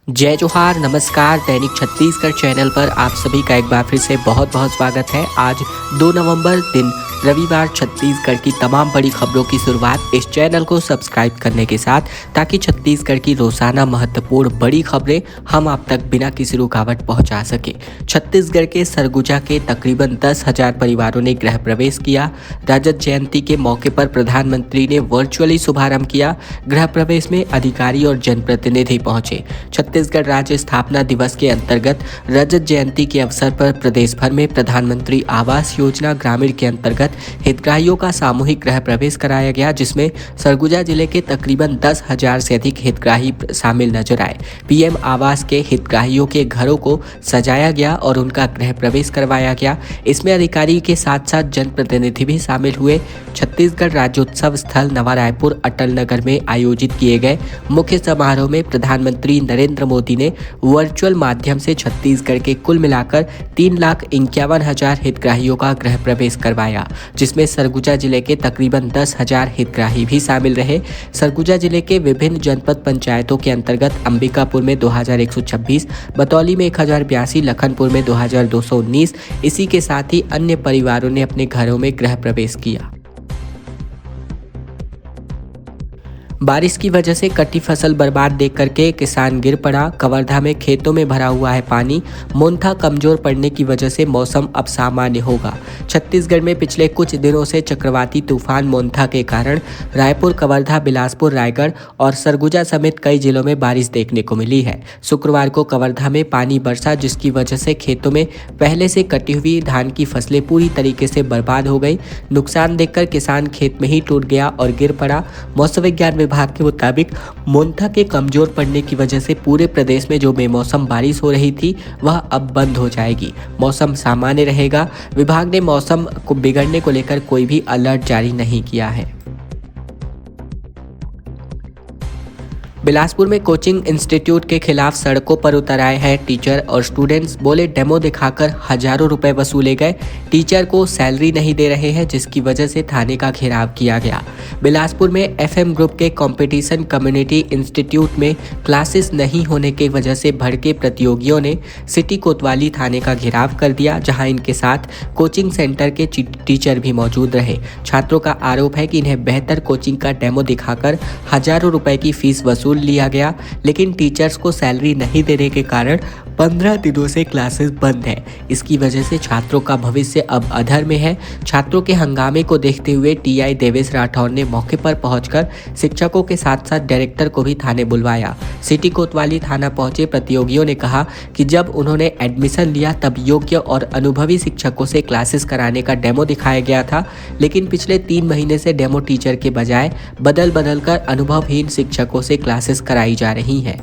जय जोहार, नमस्कार। दैनिक छत्तीसगढ़ चैनल पर आप सभी का एक बार फिर से बहुत बहुत स्वागत है। आज 2 नवंबर दिन रविवार छत्तीसगढ़ की तमाम बड़ी खबरों की शुरुआत इस चैनल को सब्सक्राइब करने के साथ, ताकि छत्तीसगढ़ की रोजाना महत्वपूर्ण बड़ी खबरें हम आप तक बिना किसी रुकावट पहुंचा सके। छत्तीसगढ़ के सरगुजा के तकरीबन 10,000 परिवारों ने गृह प्रवेश किया। रजत जयंती के मौके पर प्रधानमंत्री ने वर्चुअली शुभारंभ किया। गृह प्रवेश में अधिकारी और जनप्रतिनिधि पहुंचे। छत्तीसगढ़ राज्य स्थापना दिवस के अंतर्गत रजत जयंती के अवसर पर प्रदेश भर में प्रधानमंत्री आवास योजना ग्रामीण के अंतर्गत हितग्राहियों का सामूहिक गृह प्रवेश कराया गया, जिसमें सरगुजा जिले के तकरीबन 10,000 से अधिक हितग्राही शामिल नजर आए। पीएम आवास के हितग्राहियों के घरों को सजाया गया और उनका गृह प्रवेश करवाया गया। इसमें अधिकारी के साथ साथ जनप्रतिनिधि भी शामिल हुए। छत्तीसगढ़ राज्योत्सव स्थल नवा रायपुर अटल नगर में आयोजित किए गए मुख्य समारोह में प्रधानमंत्री नरेंद्र मोदी ने वर्चुअल माध्यम से छत्तीसगढ़ के कुल मिलाकर 3,51,000 हितग्राहियों का गृह प्रवेश करवाया, जिसमें सरगुजा जिले के तकरीबन 10,000 हितग्राही भी शामिल रहे। सरगुजा जिले के विभिन्न जनपद पंचायतों के अंतर्गत अंबिकापुर में 2,126, बतौली में 1,082, लखनपुर में 2,219, इसी के साथ ही अन्य परिवारों ने अपने घरों में गृह प्रवेश किया। बारिश की वजह से कटी फसल बर्बाद देख करके किसान गिर पड़ा। कवर्धा में खेतों में भरा हुआ है पानी। मोनथा कमजोर पड़ने की वजह से मौसम अब सामान्य होगा। छत्तीसगढ़ में पिछले कुछ दिनों से चक्रवाती तूफान मोनथा के कारण रायपुर, कवर्धा, बिलासपुर, रायगढ़ और सरगुजा समेत कई जिलों में बारिश देखने को मिली है। शुक्रवार को कवर्धा में पानी बरसा, जिसकी वजह से खेतों में पहले से कटी हुई धान की फसलें पूरी तरीके से बर्बाद हो गई। नुकसान देखकर किसान खेत में ही टूट गया और गिर पड़ा। मौसम विज्ञान विभाग के मुताबिक मोनथा के कमजोर पड़ने की वजह से पूरे प्रदेश में जो बेमौसम बारिश हो रही थी वह अब बंद हो जाएगी। मौसम सामान्य रहेगा। विभाग ने मौसम को बिगड़ने को लेकर कोई भी अलर्ट जारी नहीं किया है। बिलासपुर में कोचिंग इंस्टीट्यूट के खिलाफ सड़कों पर उतर आए हैं टीचर और स्टूडेंट्स। बोले डेमो दिखाकर हजारों रुपए वसूले गए। टीचर को सैलरी नहीं दे रहे हैं, जिसकी वजह से थाने का घेराव किया गया। बिलासपुर में एफएम ग्रुप के कंपटीशन कम्युनिटी इंस्टीट्यूट में क्लासेस नहीं होने की वजह से भड़के प्रतियोगियों ने सिटी कोतवाली थाने का घेराव कर दिया, जहां इनके साथ कोचिंग सेंटर के टीचर भी मौजूद रहे। छात्रों का आरोप है कि इन्हें बेहतर कोचिंग का डेमो दिखाकर हजारों रुपए की फीस वसूल लिया गया, लेकिन टीचर्स को सैलरी नहीं देने के कारण 15 दिनों से क्लासेस बंद है। इसकी वजह से छात्रों का भविष्य अब अधर में है। छात्रों के हंगामे को देखते हुए टीआई देवेश राठौर ने मौके पर पहुंचकर शिक्षकों के साथ साथ डायरेक्टर को भी थाने बुलवाया। सिटी कोतवाली थाना पहुंचे प्रतियोगियों ने कहा कि जब उन्होंने एडमिशन लिया तब योग्य और अनुभवी शिक्षकों से क्लासेस कराने का डेमो दिखाया गया था, लेकिन पिछले 3 महीने से डेमो टीचर के बजाय बदल बदल कर अनुभवहीन शिक्षकों से क्लासेस कराई जा रही हैं।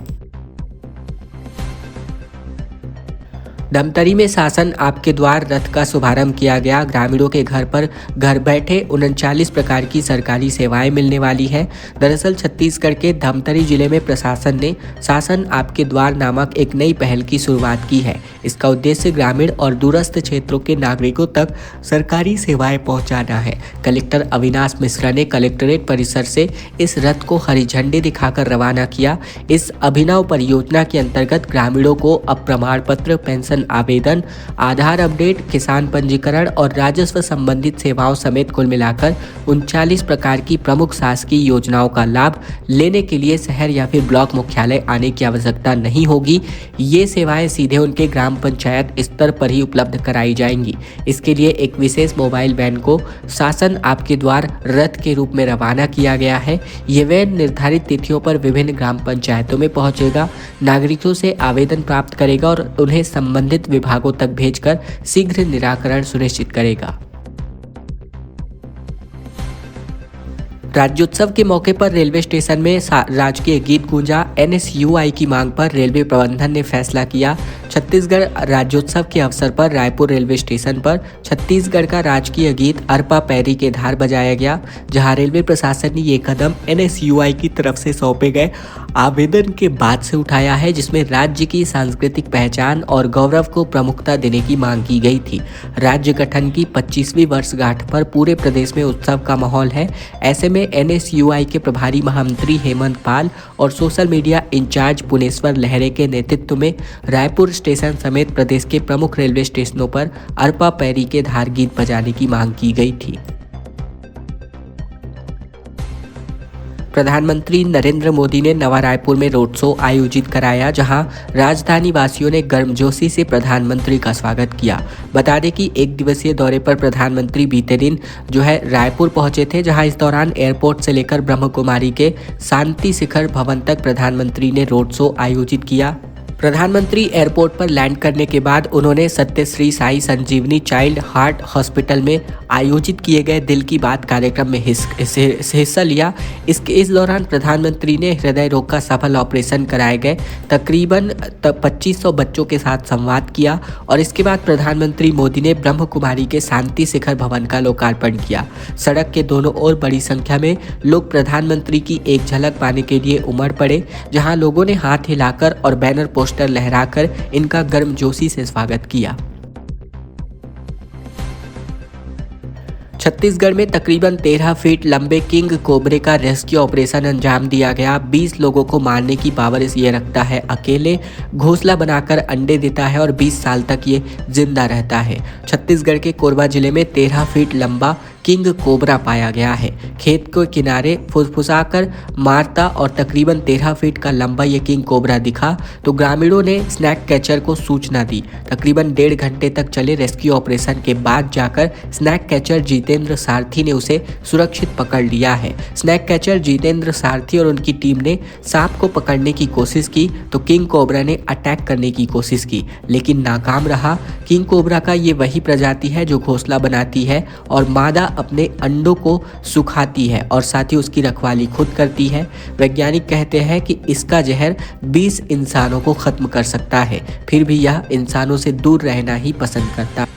धमतरी में शासन आपके द्वार रथ का शुभारंभ किया गया। ग्रामीणों के घर पर घर बैठे 39 प्रकार की सरकारी सेवाएं मिलने वाली है। दरअसल छत्तीसगढ़ के धमतरी जिले में प्रशासन ने शासन आपके द्वार नामक एक नई पहल की शुरुआत की है। इसका उद्देश्य ग्रामीण और दूरस्थ क्षेत्रों के नागरिकों तक सरकारी सेवाएं पहुंचाना है। कलेक्टर अविनाश मिश्रा ने कलेक्ट्रेट परिसर से इस रथ को हरी झंडी दिखाकर रवाना किया। इस अभिनव परियोजना के अंतर्गत ग्रामीणों को अब प्रमाण पत्र, पेंशन आवेदन, आधार अपडेट, किसान पंजीकरण और राजस्व संबंधित सेवाओं समेत कुल मिलाकर 39 प्रकार की प्रमुख शासकीय योजनाओं का लाभ लेने के लिए शहर या फिर ब्लॉक मुख्यालय आने की आवश्यकता नहीं होगी। ये सेवाएं सीधे उनके ग्राम पंचायत स्तर पर ही उपलब्ध कराई जाएंगी। इसके लिए एक विशेष मोबाइल वैन को शासन आपके द्वार रथ के रूप में रवाना किया गया है। ये वैन निर्धारित तिथियों पर विभिन्न ग्राम पंचायतों में पहुंचेगा, नागरिकों से आवेदन प्राप्त करेगा और उन्हें संबंधित विभागों तक भेजकर शीघ्र निराकरण सुनिश्चित करेगा। राज्योत्सव के मौके पर रेलवे स्टेशन में राजकीय गीत गूंजा। एनएसयूआई की मांग पर रेलवे प्रबंधन ने फैसला किया। छत्तीसगढ़ राज्योत्सव के अवसर पर रायपुर रेलवे स्टेशन पर छत्तीसगढ़ का राजकीय गीत अरपा पैरी के धार बजाया गया, जहां रेलवे प्रशासन ने ये कदम NSUI की तरफ से सौंपे गए आवेदन के बाद से उठाया है, जिसमें राज्य की सांस्कृतिक पहचान और गौरव को प्रमुखता देने की मांग की गई थी। राज्य गठन की 25वीं वर्षगांठ पर पूरे प्रदेश में उत्सव का माहौल है। ऐसे में NSUI के प्रभारी महामंत्री हेमंत पाल और सोशल मीडिया इंचार्ज पुनेश्वर लहरे के नेतृत्व में रायपुर स्टेशन समेत प्रदेश के प्रमुख रेलवे स्टेशनों पर अरपा पैरी के धार गीत बजाने की मांग की गई थी। प्रधानमंत्री नरेंद्र मोदी ने नवा रायपुर में रोड शो आयोजित कराया, जहां राजधानी वासियों ने गर्मजोशी से प्रधानमंत्री का स्वागत किया। बता दें कि एक दिवसीय दौरे पर प्रधानमंत्री बीते दिन रायपुर पहुंचे थे, जहां इस दौरान एयरपोर्ट से लेकर ब्रह्मकुमारी के शांति शिखर भवन तक प्रधानमंत्री ने रोड शो आयोजित किया। प्रधानमंत्री एयरपोर्ट पर लैंड करने के बाद उन्होंने सत्यश्री साई संजीवनी चाइल्ड हार्ट हॉस्पिटल में आयोजित किए गए दिल की बात कार्यक्रम में हिस्सा लिया। इस दौरान प्रधानमंत्री ने हृदय रोग का सफल ऑपरेशन कराए गए तकरीबन 2500 बच्चों के साथ संवाद किया और इसके बाद प्रधानमंत्री मोदी ने ब्रह्म कुमारी के शांति शिखर भवन का लोकार्पण किया। सड़क के दोनों ओर बड़ी संख्या में लोग प्रधानमंत्री की एक झलक पाने के लिए उमड़ पड़े, जहां लोगों ने हाथ हिलाकर और बैनर पोस्टर लहराकर इनका गर्मजोशी से स्वागत किया। छत्तीसगढ़ में तकरीबन 13 फीट लंबे किंग कोबरे का रेस्क्यू ऑपरेशन अंजाम दिया गया। 20 लोगों को मारने की पावर ये रखता है, अकेले घोंसला बनाकर अंडे देता है और 20 साल तक ये जिंदा रहता है। छत्तीसगढ़ के कोरबा जिले में 13 फीट लंबा किंग कोबरा पाया गया है। खेत के किनारे फुसफुसाकर मारता और तकरीबन 13 फीट का लंबा ये किंग कोबरा दिखा तो ग्रामीणों ने स्नैक कैचर को सूचना दी। तकरीबन 1.5 घंटे तक चले रेस्क्यू ऑपरेशन के बाद जाकर स्नैक कैचर जितेंद्र सारथी ने उसे सुरक्षित पकड़ लिया है। स्नैक कैचर जितेंद्र सारथी और उनकी टीम ने सांप को पकड़ने की कोशिश की तो किंग कोबरा ने अटैक करने की कोशिश की, लेकिन नाकाम रहा। किंग कोबरा का ये वही प्रजाति है जो घोंसला बनाती है और मादा अपने अंडों को सुखाती है और साथ ही उसकी रखवाली खुद करती है। वैज्ञानिक कहते हैं कि इसका जहर 20 इंसानों को खत्म कर सकता है, फिर भी यह इंसानों से दूर रहना ही पसंद करता है।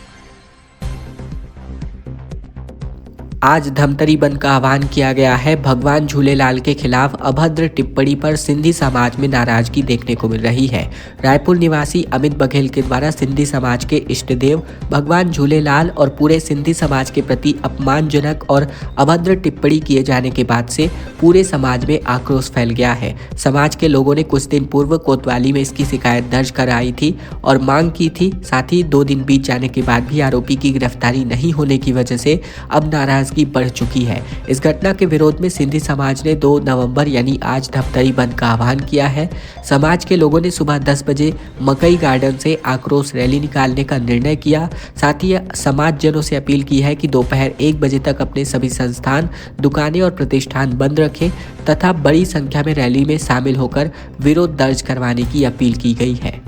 आज धमतरी बंद का आह्वान किया गया है। भगवान झूलेलाल के खिलाफ अभद्र टिप्पणी पर सिंधी समाज में नाराजगी देखने को मिल रही है। रायपुर निवासी अमित बघेल के द्वारा सिंधी समाज के इष्ट देव भगवान झूलेलाल और पूरे सिंधी समाज के प्रति अपमानजनक और अभद्र टिप्पणी किए जाने के बाद से पूरे समाज में आक्रोश फैल गया है। समाज के लोगों ने कुछ दिन पूर्व कोतवाली में इसकी शिकायत दर्ज कराई थी और मांग की थी। साथ ही 2 दिन बीत जाने के बाद भी आरोपी की गिरफ्तारी नहीं होने की वजह से अब नाराजगी बढ़ चुकी है। इस घटना के विरोध में सिंधी समाज ने 2 नवंबर यानी आज धमतरी बंद का आह्वान किया है। समाज के लोगों ने सुबह 10 बजे मकई गार्डन से आक्रोश रैली निकालने का निर्णय किया। साथ ही समाज जनों से अपील की है कि दोपहर 1 बजे तक अपने सभी संस्थान, दुकानें और प्रतिष्ठान बंद रखें तथा बड़ी संख्या में रैली में शामिल होकर विरोध दर्ज करवाने की अपील की गई है।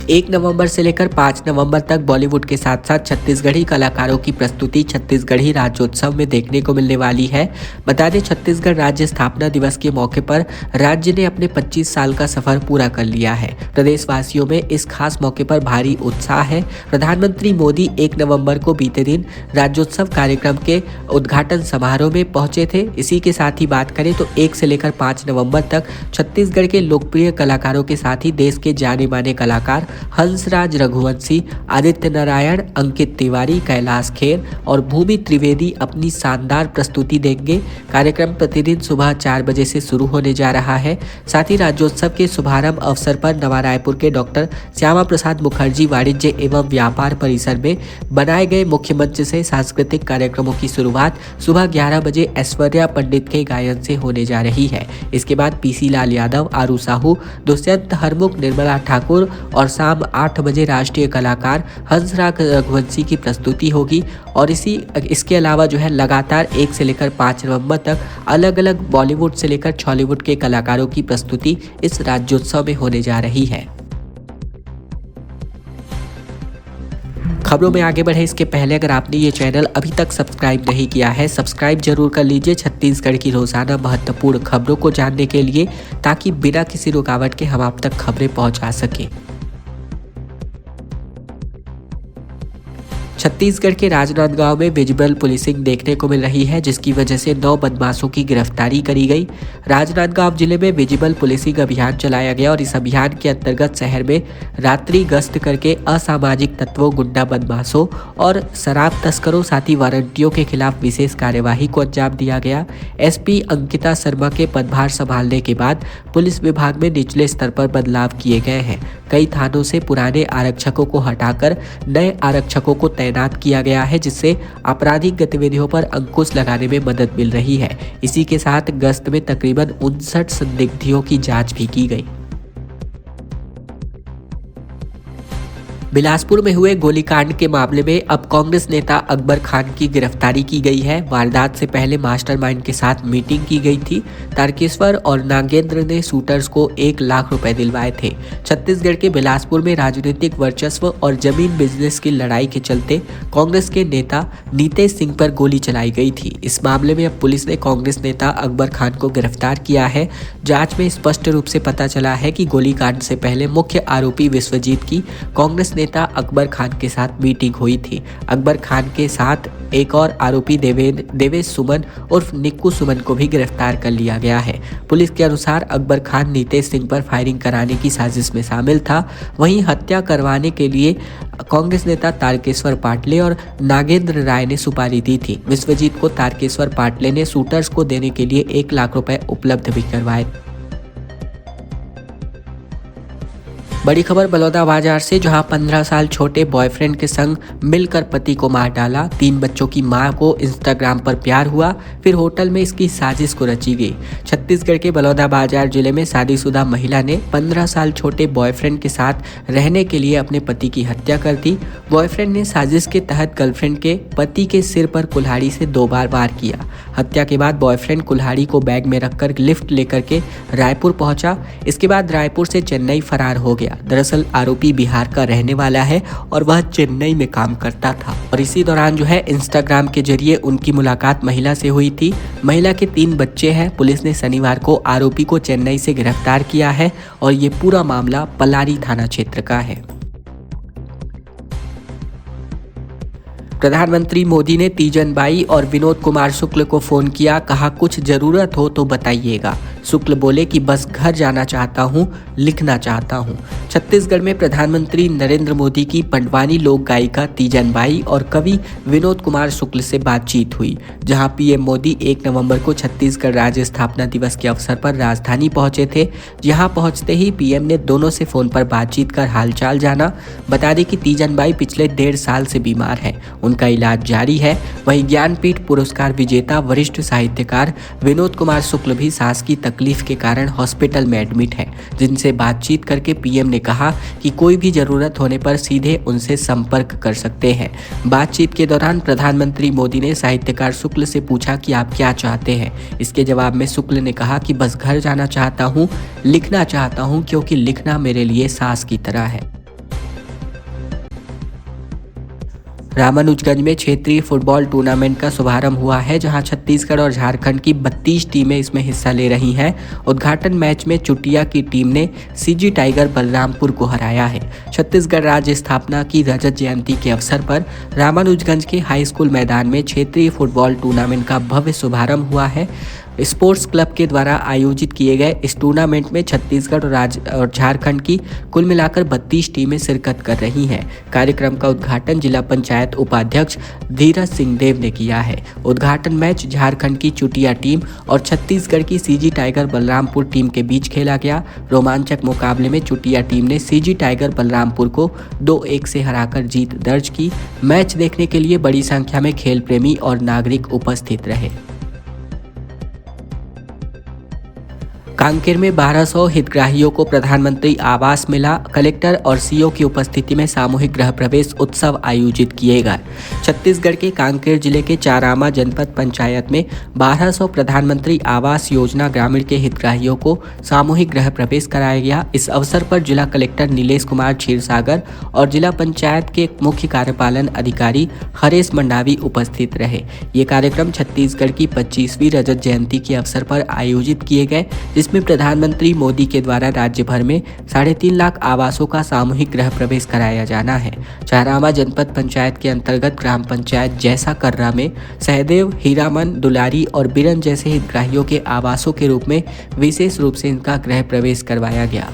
1 नवंबर से लेकर 5 नवंबर तक बॉलीवुड के साथ साथ छत्तीसगढ़ी कलाकारों की प्रस्तुति छत्तीसगढ़ी राज्योत्सव में देखने को मिलने वाली है। बता दें, छत्तीसगढ़ राज्य स्थापना दिवस के मौके पर राज्य ने अपने 25 साल का सफर पूरा कर लिया है। प्रदेशवासियों में इस खास मौके पर भारी उत्साह है। प्रधानमंत्री मोदी 1 नवंबर को बीते दिन राज्योत्सव कार्यक्रम के उद्घाटन समारोह में पहुंचे थे। इसी के साथ ही बात करें तो 1 से लेकर 5 नवंबर तक छत्तीसगढ़ के लोकप्रिय कलाकारों के साथ ही देश के जाने माने कलाकार हंसराज रघुवंशी, आदित्य नारायण, अंकित तिवारी, कैलाश खेर और भूमि त्रिवेदी अपनी शानदार प्रस्तुति देंगे। कार्यक्रम प्रतिदिन सुबह 4 बजे से शुरू होने जा रहा है। साथ ही राज्योत्सव के शुभारंभ अवसर पर नवा रायपुर के डॉक्टर श्यामा प्रसाद मुखर्जी वाणिज्य एवं व्यापार परिसर में बनाए गए मुख्य मंच से सांस्कृतिक कार्यक्रमों की शुरुआत सुबह 11 बजे ऐश्वर्या पंडित के गायन से होने जा रही है। इसके बाद PC लाल यादव, आरू साहू, दुष्यंत हरमुख, निर्मला ठाकुर और शाम 8 बजे राष्ट्रीय कलाकार हंसराज रघुवंशी की प्रस्तुति होगी। और इसके अलावा लगातार 1 से लेकर 5 नवंबर तक अलग अलग बॉलीवुड से लेकर हॉलीवुड के कलाकारों की प्रस्तुति इस राज्योत्सव में होने जा रही है। खबरों में आगे बढ़े इसके पहले अगर आपने ये चैनल अभी तक सब्सक्राइब नहीं किया है, सब्सक्राइब जरूर कर लीजिए छत्तीसगढ़ की रोजाना महत्वपूर्ण खबरों को जानने के लिए, ताकि बिना किसी रुकावट के हम आप तक खबरें पहुंचा सकें। छत्तीसगढ़ के राजनांदगांव में विजिबल पुलिसिंग देखने को मिल रही है, जिसकी वजह से 9 बदमाशों की गिरफ्तारी करी गई। राजनांदगांव जिले में विजिबल पुलिसिंग अभियान चलाया गया और इस अभियान के अंतर्गत शहर में रात्रि गश्त करके असामाजिक तत्वों, गुंडा बदमाशों और शराब तस्करों साथ ही वारंटियों के खिलाफ विशेष कार्यवाही को अंजाम दिया गया। एसपी अंकिता शर्मा के पदभार संभालने के बाद पुलिस विभाग में निचले स्तर पर बदलाव किए गए हैं। कई थानों से पुराने आरक्षकों को हटाकर नए आरक्षकों को तैनात किया गया है, जिससे आपराधिक गतिविधियों पर अंकुश लगाने में मदद मिल रही है। इसी के साथ गश्त में तकरीबन 59 संदिग्धियों की जांच भी की गई। बिलासपुर में हुए गोलीकांड के मामले में अब कांग्रेस नेता अकबर खान की गिरफ्तारी की गई है। वारदात से पहले मास्टरमाइंड के साथ मीटिंग की गई थी। तारकेश्वर और नागेंद्र ने शूटर्स को 1 लाख रुपए दिलवाए थे। छत्तीसगढ़ के बिलासपुर में राजनीतिक वर्चस्व और जमीन बिजनेस की लड़ाई के चलते कांग्रेस के नेता नीतेश सिंह पर गोली चलाई गई थी। इस मामले में अब पुलिस ने कांग्रेस नेता अकबर खान को गिरफ्तार किया है। जांच में स्पष्ट रूप से पता चला है कि गोलीकांड से पहले मुख्य आरोपी विश्वजीत की कांग्रेस नेता अकबर खान के साथ मीटिंग हुई थी। अकबर खान के साथ एक और आरोपी देवेश सुमन उर्फ निक्कू सुमन को भी गिरफ्तार कर लिया गया है। पुलिस के अनुसार अकबर खान नीतेश सिंह पर फायरिंग कराने की साजिश में शामिल था। वहीं हत्या करवाने के लिए कांग्रेस नेता तारकेश्वर पाटले और नागेंद्र राय ने सुपारी दी थी। विश्वजीत को तारकेश्वर पाटले ने शूटर्स को देने के लिए 1 लाख रुपए उपलब्ध भी करवाए। बड़ी खबर बलौदाबाजार से, जहां 15 साल छोटे बॉयफ्रेंड के संग मिलकर पति को मार डाला। 3 बच्चों की मां को इंस्टाग्राम पर प्यार हुआ, फिर होटल में इसकी साजिश को रची गई। छत्तीसगढ़ के बलौदाबाजार जिले में शादीशुदा महिला ने 15 साल छोटे बॉयफ्रेंड के साथ रहने के लिए अपने पति की हत्या कर दी। बॉयफ्रेंड ने साजिश के तहत गर्लफ्रेंड के पति के सिर पर कुल्हाड़ी से 2 बार वार किया। हत्या के बाद बॉयफ्रेंड कुल्हाड़ी को बैग में रखकर लिफ्ट लेकर के रायपुर पहुंचा। इसके बाद रायपुर से चेन्नई फरार हो गया। दरअसल आरोपी बिहार का रहने वाला है और वह चेन्नई में काम करता था और इसी दौरान जो है इंस्टाग्राम के जरिए उनकी मुलाकात महिला से हुई थी। महिला के 3 बच्चे हैं। पुलिस ने शनिवार को आरोपी को चेन्नई से गिरफ्तार किया है और ये पूरा मामला पलारी थाना क्षेत्र का है। प्रधानमंत्री मोदी ने तीजन बाई और विनोद कुमार शुक्ल को फोन किया, कहा कुछ जरूरत हो तो बताइएगा। शुक्ल बोले कि बस घर जाना चाहता हूं, लिखना चाहता हूं। छत्तीसगढ़ में प्रधानमंत्री नरेंद्र मोदी की पंडवानी लोक गायिका तीजन बाई और कवि विनोद कुमार शुक्ल से बातचीत हुई, जहां पीएम मोदी 1 नवंबर को छत्तीसगढ़ राज्य स्थापना दिवस के अवसर पर राजधानी पहुंचे थे। जहां पहुंचते ही पीएम ने दोनों से फोन पर बातचीत कर हालचाल जाना। बता दें कि तीजन बाई पिछले 1.5 साल से बीमार है, उनका इलाज जारी है। वहीं ज्ञानपीठ पुरस्कार विजेता वरिष्ठ साहित्यकार विनोद कुमार शुक्ल भी सांस की तकलीफ के कारण हॉस्पिटल में एडमिट है, जिनसे बातचीत करके पीएम ने कहा कि कोई भी जरूरत होने पर सीधे उनसे संपर्क कर सकते हैं। बातचीत के दौरान प्रधानमंत्री मोदी ने साहित्यकार शुक्ल से पूछा कि आप क्या चाहते हैं। इसके जवाब में शुक्ल ने कहा कि बस घर जाना चाहता हूँ, लिखना चाहता हूँ, क्योंकि लिखना मेरे लिए सांस की तरह है। रामानुजगंज में क्षेत्रीय फुटबॉल टूर्नामेंट का शुभारंभ हुआ है, जहां छत्तीसगढ़ और झारखंड की 32 टीमें इसमें हिस्सा ले रही हैं। उद्घाटन मैच में चुटिया की टीम ने सीजी टाइगर बलरामपुर को हराया है। छत्तीसगढ़ राज्य स्थापना की रजत जयंती के अवसर पर रामानुजगंज के हाई स्कूल मैदान में क्षेत्रीय फुटबॉल टूर्नामेंट का भव्य शुभारंभ हुआ है। स्पोर्ट्स क्लब के द्वारा आयोजित किए गए इस टूर्नामेंट में छत्तीसगढ़ और झारखंड की कुल मिलाकर 32 टीमें शिरकत कर रही हैं। कार्यक्रम का उद्घाटन जिला पंचायत उपाध्यक्ष धीरज सिंह देव ने किया है। उद्घाटन मैच झारखंड की चुटिया टीम और छत्तीसगढ़ की सीजी टाइगर बलरामपुर टीम के बीच खेला गया। रोमांचक मुकाबले में चुटिया टीम ने सीजी टाइगर बलरामपुर को 2-1 से हराकर जीत दर्ज की। मैच देखने के लिए बड़ी संख्या में खेल प्रेमी और नागरिक उपस्थित रहे। कांकेर में 1200 हितग्राहियों को प्रधानमंत्री आवास मिला। कलेक्टर और सीओ की उपस्थिति में सामूहिक गृह प्रवेश उत्सव आयोजित किए गए। छत्तीसगढ़ के कांकेर जिले के चारामा जनपद पंचायत में 1200 प्रधानमंत्री आवास योजना ग्रामीण के हितग्राहियों को सामूहिक गृह प्रवेश कराया गया। इस अवसर पर जिला कलेक्टर नीलेश कुमार क्षीरसागर और जिला पंचायत के मुख्य कार्यपालन अधिकारी हरेश मंडावी उपस्थित रहे। ये कार्यक्रम छत्तीसगढ़ की 25वीं रजत जयंती के अवसर पर आयोजित किए गए, जिसमें प्रधानमंत्री मोदी के द्वारा राज्य भर में 3.5 लाख आवासों का सामूहिक गृह प्रवेश कराया जाना है। चारामा जनपद पंचायत के अंतर्गत ग्राम पंचायत जैसा कर्रा में सहदेव, हीरामन, दुलारी और बिरन जैसे हितग्राहियों के आवासों के रूप में विशेष रूप से इनका गृह प्रवेश करवाया गया।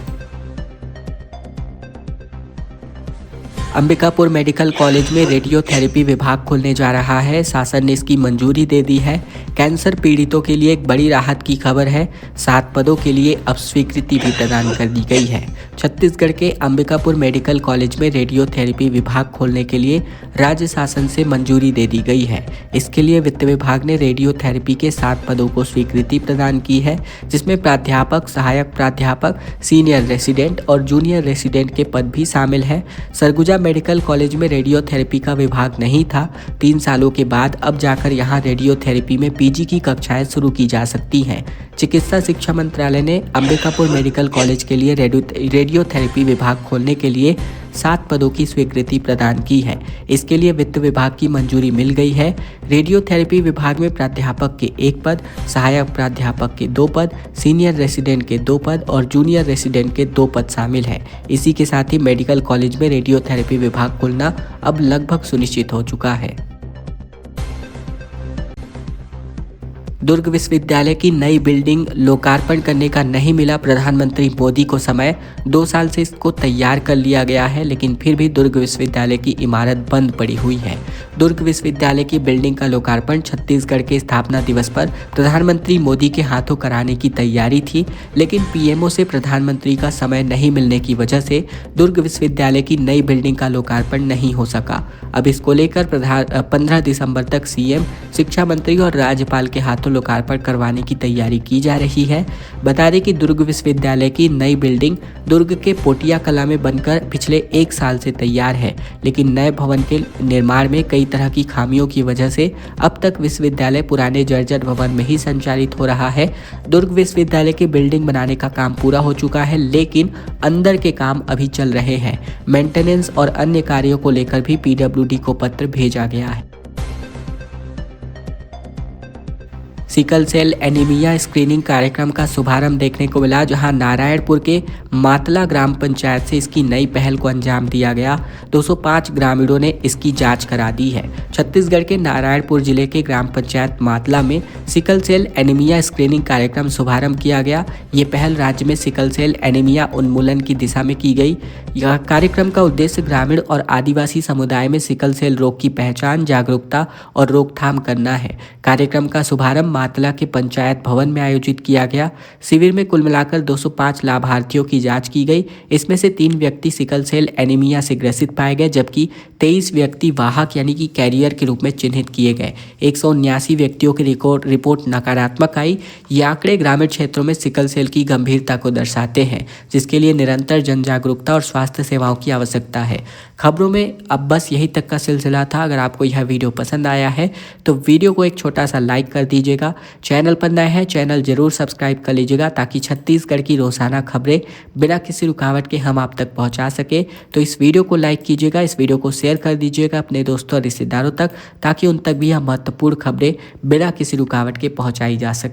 अंबिकापुर मेडिकल कॉलेज में रेडियोथेरेपी विभाग खुलने जा रहा है। शासन ने इसकी मंजूरी दे दी है। कैंसर पीड़ितों के लिए एक बड़ी राहत की खबर है। 7 पदों के लिए अब स्वीकृति भी प्रदान कर दी गई है। छत्तीसगढ़ के अंबिकापुर मेडिकल कॉलेज में रेडियोथेरेपी विभाग खोलने के लिए राज्य शासन से मंजूरी दे दी गई है। इसके लिए वित्त विभाग ने रेडियोथेरेपी के 7 पदों को स्वीकृति प्रदान की है, जिसमें प्राध्यापक, सहायक प्राध्यापक, सीनियर रेसिडेंट और जूनियर रेसिडेंट के पद भी शामिल हैं। सरगुजा मेडिकल कॉलेज में रेडियोथेरेपी का विभाग नहीं था। 3 सालों के बाद अब जाकर यहाँ रेडियोथेरेपी में पीजी की कक्षाएं शुरू की जा सकती हैं। चिकित्सा शिक्षा मंत्रालय ने अंबिकापुर मेडिकल कॉलेज के लिए रेडियोथेरेपी विभाग खोलने के लिए 7 पदों की स्वीकृति प्रदान की है। इसके लिए वित्त विभाग की मंजूरी मिल गई है। रेडियोथेरेपी विभाग में प्राध्यापक के 1 पद, सहायक प्राध्यापक के 2 पद, सीनियर रेसिडेंट के 2 पद और जूनियर रेसिडेंट के 2 पद शामिल हैं। इसी के साथ ही मेडिकल कॉलेज में रेडियोथेरेपी विभाग खुलना अब लगभग सुनिश्चित हो चुका है। दुर्ग विश्वविद्यालय की नई बिल्डिंग लोकार्पण करने का नहीं मिला प्रधानमंत्री मोदी को समय। 2 साल से इसको तैयार कर लिया गया है, लेकिन फिर भी दुर्ग विश्वविद्यालय की इमारत बंद पड़ी हुई है। दुर्ग विश्वविद्यालय की बिल्डिंग का लोकार्पण छत्तीसगढ़ के स्थापना दिवस पर प्रधानमंत्री मोदी के हाथों कराने की तैयारी थी, लेकिन पीएमओ से प्रधानमंत्री का समय नहीं मिलने की वजह से दुर्ग विश्वविद्यालय की नई बिल्डिंग का लोकार्पण नहीं हो सका। अब इसको लेकर 15 दिसंबर तक सीएम, शिक्षा मंत्री और राज्यपाल के हाथों लोकार्पण करवाने की तैयारी की जा रही है। बता दें कि दुर्ग विश्वविद्यालय की नई बिल्डिंग दुर्ग के पोटिया कला में बनकर पिछले 1 साल से तैयार है, लेकिन नए भवन के निर्माण में कई तरह की खामियों की वजह से अब तक विश्वविद्यालय पुराने जर्जर भवन में ही संचालित हो रहा है। दुर्ग विश्वविद्यालय की बिल्डिंग बनाने का काम पूरा हो चुका है, लेकिन अंदर के काम अभी चल रहे हैं। मेंटेनेंस और अन्य कार्यों को लेकर भी पीडब्ल्यूडी को पत्र भेजा गया है। सिकल सेल एनीमिया स्क्रीनिंग कार्यक्रम का शुभारंभ देखने को मिला, जहां नारायणपुर के मातला ग्राम पंचायत से इसकी नई पहल को अंजाम दिया गया। 205 ग्रामीणों ने इसकी जांच करा दी है। छत्तीसगढ़ के नारायणपुर जिले के ग्राम पंचायत मातला में सिकल सेल एनीमिया स्क्रीनिंग कार्यक्रम शुभारंभ किया गया। ये पहल राज्य में सिकल सेल एनीमिया उन्मूलन की दिशा में की गई। यह कार्यक्रम का उद्देश्य ग्रामीण और आदिवासी समुदाय में सिकल सेल रोग की पहचान, जागरूकता और रोकथाम करना है। कार्यक्रम का शुभारंभ मातला के पंचायत भवन में आयोजित किया गया। शिविर में कुल मिलाकर 205 लाभार्थियों की जांच की गई। इसमें से 3 व्यक्ति सिकल सेल एनीमिया से ग्रसित पाए गए, जबकि 23 व्यक्ति वाहक यानी कि कैरियर के रूप में चिन्हित किए गए। 179 व्यक्तियों की रिपोर्ट नकारात्मक आई। ये आंकड़े ग्रामीण क्षेत्रों में सिकल सेल की गंभीरता को दर्शाते हैं, जिसके लिए निरंतर जन जागरूकता और स्वास्थ्य सेवाओं की आवश्यकता है। खबरों में अब बस यही तक का सिलसिला था। अगर आपको यह वीडियो पसंद आया है तो वीडियो को एक छोटा सा लाइक कर दीजिएगा। चैनल पर नए हैं, चैनल जरूर सब्सक्राइब कर लीजिएगा, ताकि छत्तीसगढ़ की रोजाना खबरें बिना किसी रुकावट के हम आप तक पहुंचा सके। तो इस वीडियो को लाइक कीजिएगा, इस वीडियो को शेयर कर दीजिएगा अपने दोस्तों और रिश्तेदारों तक, ताकि उन तक भी यह महत्वपूर्ण खबरें बिना किसी रुकावट के पहुंचाई जा सके।